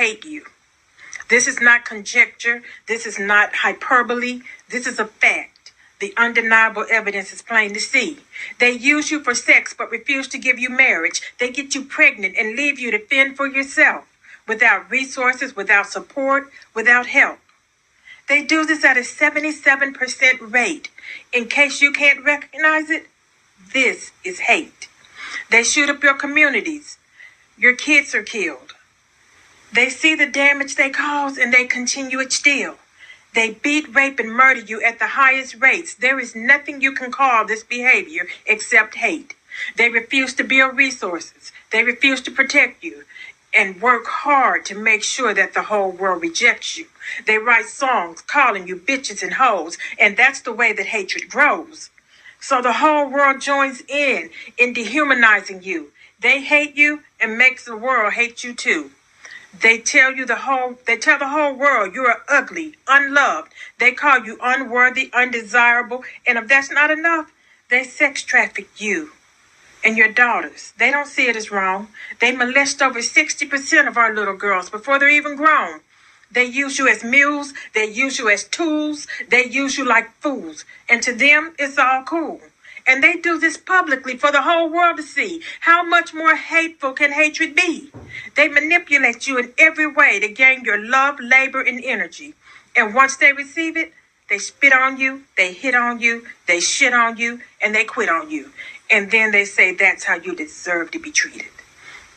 hate you. This is not conjecture. This is not hyperbole. This is a fact. The undeniable evidence is plain to see. They use you for sex but refuse to give you marriage. They get you pregnant and leave you to fend for yourself, without resources, without support, without help. They do this at a 77% rate. In case you can't recognize it, this is hate. They shoot up your communities. Your kids are killed. They see the damage they cause and they continue it still. They beat, rape, and murder you at the highest rates. There is nothing you can call this behavior except hate. They refuse to build resources. They refuse to protect you and work hard to make sure that the whole world rejects you. They write songs calling you bitches and hoes, and that's the way that hatred grows. So the whole world joins in dehumanizing you. They hate you and makes the world hate you too. They tell the whole world you are ugly, unloved. They call you unworthy, undesirable, and if that's not enough, they sex traffic you and your daughters. They don't see it as wrong. They molest over 60% of our little girls before they're even grown. They use you as mules. They use you as tools. They use you like fools. And to them, it's all cool. And they do this publicly for the whole world to see. How much more hateful can hatred be? They manipulate you in every way to gain your love, labor, and energy. And once they receive it, they spit on you, they hit on you, they shit on you, and they quit on you. And then they say that's how you deserve to be treated.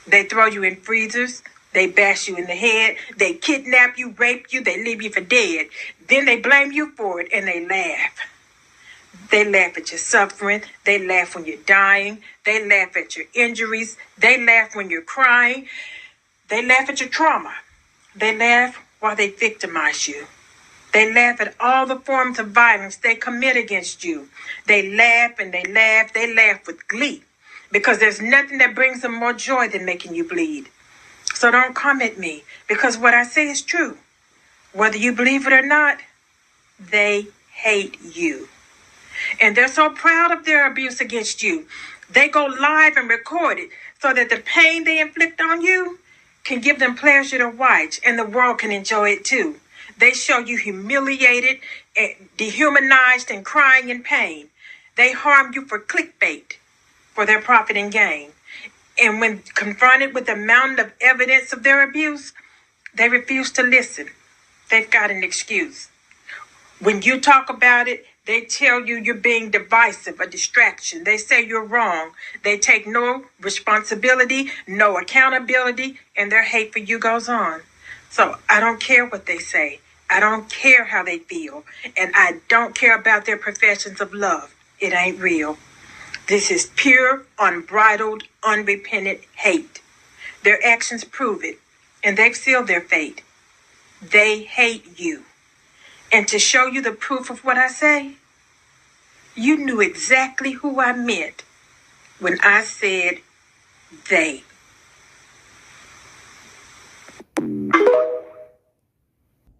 They throw you in freezers. They bash you in the head. They kidnap you, rape you. They leave you for dead. Then they blame you for it and they laugh. They laugh at your suffering. They laugh when you're dying. They laugh at your injuries. They laugh when you're crying. They laugh at your trauma. They laugh while they victimize you. They laugh at all the forms of violence they commit against you. They laugh and they laugh. They laugh with glee because there's nothing that brings them more joy than making you bleed. So don't come at me because what I say is true. Whether you believe it or not, they hate you. And they're so proud of their abuse against you. They go live and record it so that the pain they inflict on you can give them pleasure to watch and the world can enjoy it too. They show you humiliated, and dehumanized, and crying in pain. They harm you for clickbait, for their profit and gain. And when confronted with the mountain of evidence of their abuse, they refuse to listen. They've got an excuse. When you talk about it, they tell you you're being divisive, a distraction. They say you're wrong. They take no responsibility, no accountability, and their hate for you goes on. So I don't care what they say. I don't care how they feel. And I don't care about their professions of love. It ain't real. This is pure, unbridled, unrepentant hate. Their actions prove it, and they've sealed their fate. They hate you. And to show you the proof of what I say, you knew exactly who I meant when I said they.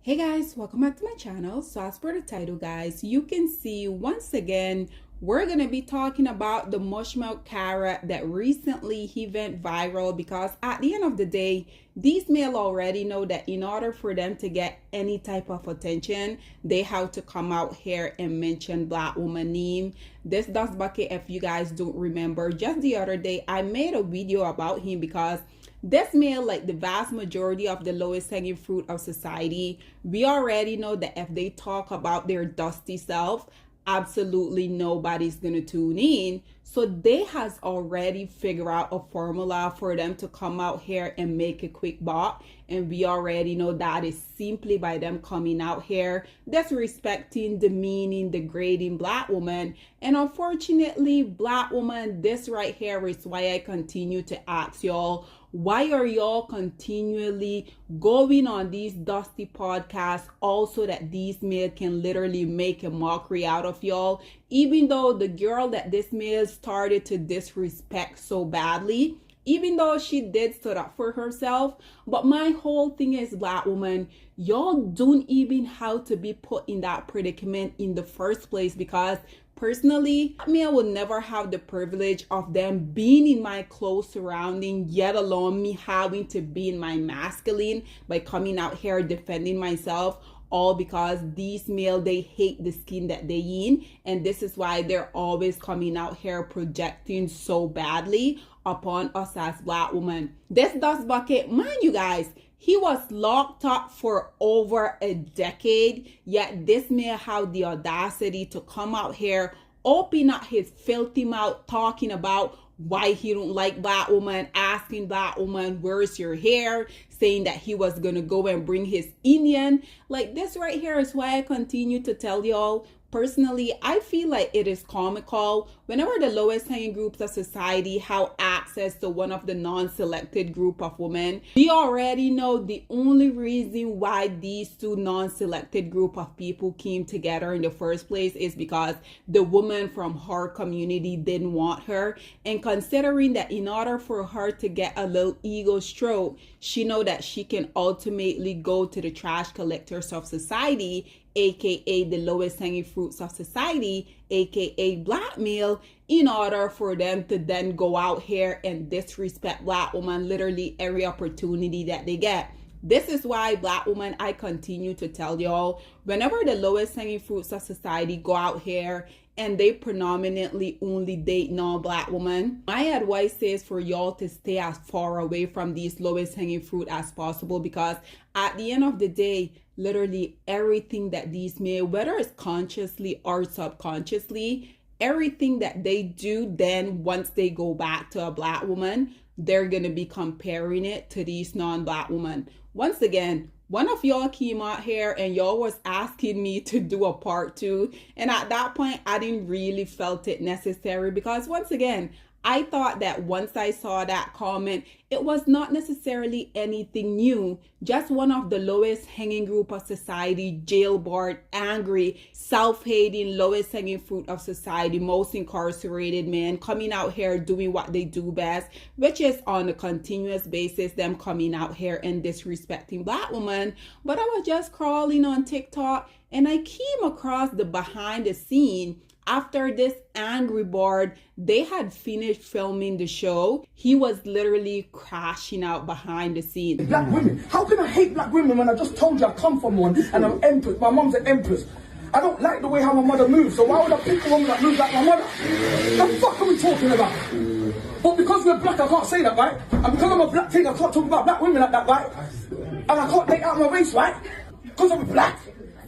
Hey guys, welcome back to my channel. So as per the title, guys, you can see once again we're gonna be talking about the Mushmouth carrot that recently he went viral, because at the end of the day, these male already know that in order for them to get any type of attention, they have to come out here and mention Black woman name. This Dust Bucket, if you guys don't remember, just the other day I made a video about him because this male, like the vast majority of the lowest hanging fruit of society, we already know that if they talk about their dusty self, absolutely nobody's gonna tune in. So they has already figured out a formula for them to come out here and make a quick buck, and we already know that is simply by them coming out here disrespecting, demeaning, degrading Black woman. And unfortunately, Black woman, this right here is why I continue to ask y'all, why are y'all continually going on these dusty podcasts also that these male can literally make a mockery out of y'all? Even though the girl that this male started to disrespect so badly, even though she did stood up for herself. But my whole thing is, Black woman, y'all don't even have to be put in that predicament in the first place, because personally, I would never have the privilege of them being in my close surrounding, yet alone me having to be in my masculine by coming out here defending myself, all because these male, they hate the skin that they in, and this is why they're always coming out here projecting so badly upon us as Black women. This Dust Bucket, mind you guys, he was locked up for over a decade, yet this man had the audacity to come out here, open up his filthy mouth, talking about why he don't like Black woman, asking Black woman, where's your hair, saying that he was gonna go and bring his Indian. Like, this right here is why I continue to tell y'all, personally, I feel like it is comical whenever the lowest hanging groups of society have access to one of the non-selected group of women. We already know the only reason why these two non-selected group of people came together in the first place is because the woman from her community didn't want her. And considering that in order for her to get a little ego stroke, she know that she can ultimately go to the trash collectors of society, aka the lowest hanging fruits of society, aka Black male, in order for them to then go out here and disrespect Black woman literally every opportunity that they get. This is why, Black woman, I continue to tell y'all, whenever the lowest hanging fruits of society go out here and they predominantly only date non-Black women, my advice is for y'all to stay as far away from these lowest hanging fruit as possible, because at the end of the day, literally everything that these men, whether it's consciously or subconsciously, everything that they do, then once they go back to a Black woman, they're gonna be comparing it to these non-Black women. Once again, one of y'all came out here and y'all was asking me to do a part 2, and at that point I didn't really felt it necessary, because once again, I thought that once I saw that comment, it was not necessarily anything new. Just one of the lowest hanging group of society, jailboard, angry, self-hating, lowest hanging fruit of society, most incarcerated men coming out here doing what they do best, which is on a continuous basis, them coming out here and disrespecting Black women. But I was just crawling on TikTok and I came across the behind the scene. After this angry board, they had finished filming the show. He was literally crashing out behind the scene. Black women. How can I hate Black women when I just told you I come from one and I'm empress? My mom's an empress. I don't like the way how my mother moves, so why would I pick a woman that moves like my mother? The fuck are we talking about? But because we're black, I can't say that, right? And because I'm a black thing, I can't talk about Black women like that, right? And I can't take out my race, right? Because I'm black.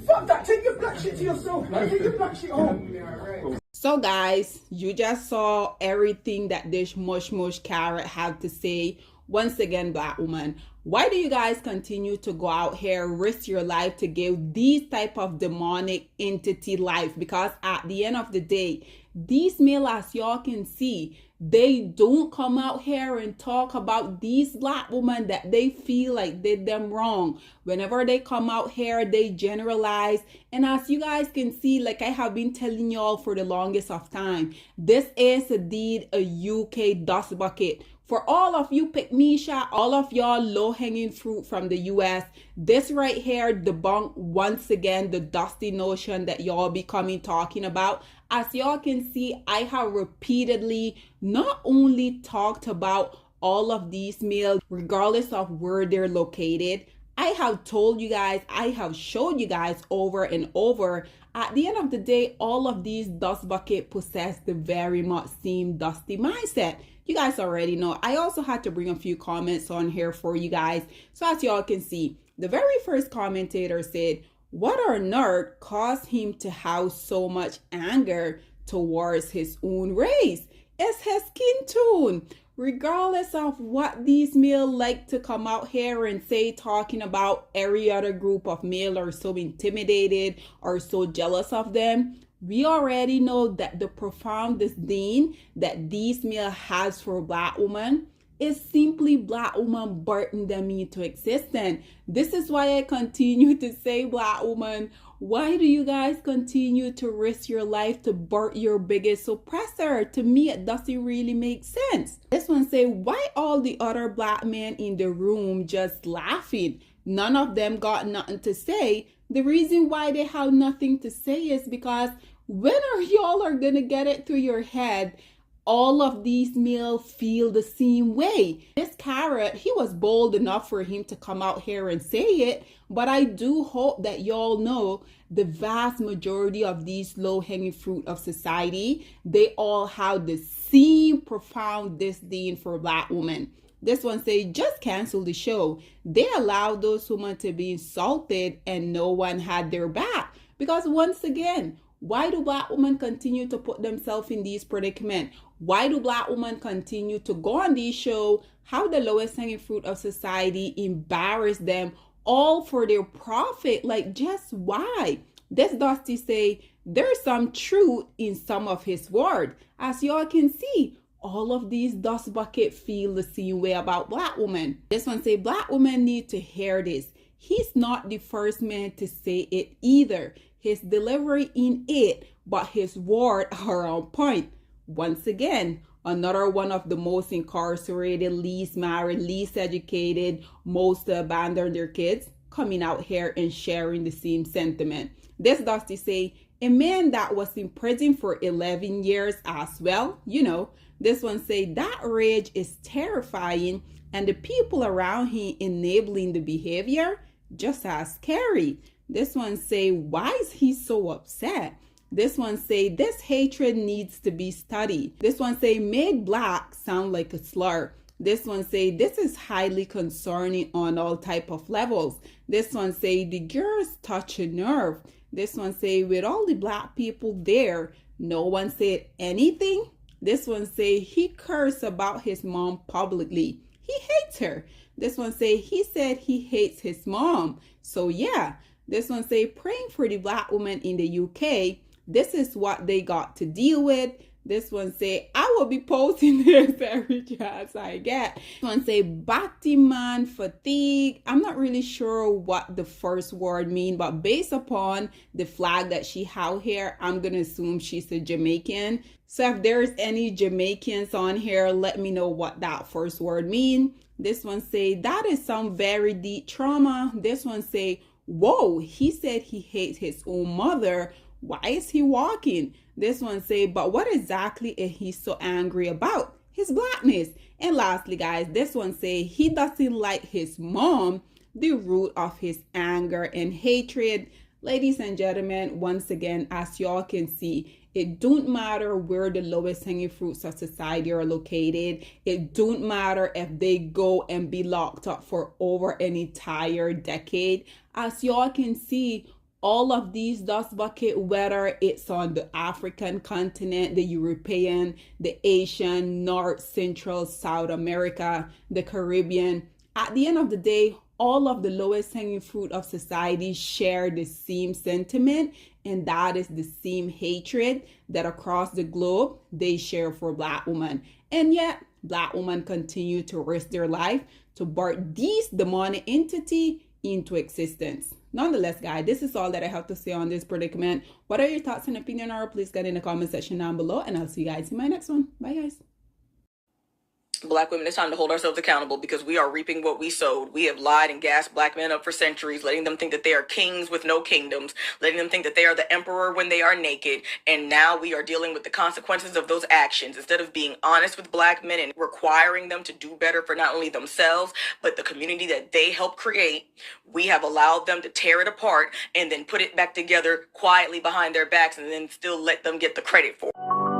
Fuck that, take your black shit to yourself, man. Take your black shit home. So guys, you just saw everything that this Mush Mush Carrot had to say. Once again, Black woman, why do you guys continue to go out here, risk your life to give these type of demonic entity life? Because at the end of the day, these male, as y'all can see, they don't come out here and talk about these Black women that they feel like did them wrong. Whenever they come out here, they generalize. And as you guys can see, like I have been telling y'all for the longest of time, this is indeed a UK dust bucket. For all of you pick me shot, all of y'all low-hanging fruit from the US, this right here debunk once again the dusty notion that y'all be coming talking about. As y'all can see, I have repeatedly not only talked about all of these males, regardless of where they're located, I have told you guys, I have showed you guys over and over. At the end of the day, all of these dust bucket possess the very much same dusty mindset. You guys already know. I also had to bring a few comments on here for you guys. So as y'all can see, the very first commentator said, what on earth caused him to have so much anger towards his own race? It's his skin tone. Regardless of what these male like to come out here and say, talking about every other group of male are so intimidated or so jealous of them, we already know that the profound disdain that these male has for Black women, It's simply black woman birthing them into existence. This is why I continue to say, black woman, why do you guys continue to risk your life to birth your biggest oppressor? To me, it doesn't really make sense. This one say, why all the other black men in the room just laughing? None of them got nothing to say. The reason why they have nothing to say is because when are y'all are gonna get it through your head all of these males feel the same way? This Carrot, he was bold enough for him to come out here and say it, but I do hope that y'all know the vast majority of these low-hanging fruit of society, they all have the same profound disdain for black women. This one say, just cancel the show. They allowed those women to be insulted and no one had their back. Because once again, why do black women continue to put themselves in these predicaments? Why do black women continue to go on these shows, how the lowest hanging fruit of society embarrass them, all for their profit? Like, just why? This Dusty say, there's some truth in some of his word. As y'all can see, all of these dust bucket feel the same way about black women. This one say, black women need to hear this. He's not the first man to say it either. His delivery in it, but his word are on point. Once again, another one of the most incarcerated, least married, least educated, most to abandon their kids, coming out here and sharing the same sentiment. This Dusty say, a man that was in prison for 11 years as well, you know. This one say, that rage is terrifying and the people around him enabling the behavior just as scary. This one say, why is he so upset? This one say, this hatred needs to be studied. This one say, made black sound like a slur. This one say, this is highly concerning on all type of levels. This one say, the girls touch a nerve. This one say, with all the black people there, no one said anything. This one say, he cursed about his mom publicly. He hates her. This one say, he said he hates his mom. So yeah. This one say, praying for the black woman in the UK. This is what they got to deal with. This one say, I will be posting this every chance I get. This one say, Batman fatigue. I'm not really sure what the first word mean, but based upon the flag that she have here, I'm going to assume she's a Jamaican. So if there's any Jamaicans on here, let me know what that first word mean. This one say, that is some very deep trauma. This one say, whoa, he said he hates his own mother. Why is he walking? This one say, but what exactly is he so angry about? His blackness. And lastly, guys, this one say, he doesn't like his mom, the root of his anger and hatred. Ladies and gentlemen, once again, as y'all can see, it don't matter where the lowest hanging fruits of society are located. It don't matter if they go and be locked up for over an entire decade. As y'all can see, all of these dust bucket, whether it's on the African continent, the European, the Asian, North, Central, South America, the Caribbean, at the end of the day, all of the lowest hanging fruit of society share the same sentiment, and that is the same hatred that across the globe they share for black women. And yet, black women continue to risk their life to birth these demonic entity into existence. Nonetheless, guys, this is all that I have to say on this predicament. What are your thoughts and opinion are? Please get in the comment section down below, and I'll see you guys in my next one. Bye, guys. Black women, it's time to hold ourselves accountable because we are reaping what we sowed. We have lied and gassed black men up for centuries, letting them think that they are kings with no kingdoms, letting them think that they are the emperor when they are naked. And now we are dealing with the consequences of those actions. Instead of being honest with black men and requiring them to do better for not only themselves, but the community that they helped create, we have allowed them to tear it apart and then put it back together quietly behind their backs and then still let them get the credit for it.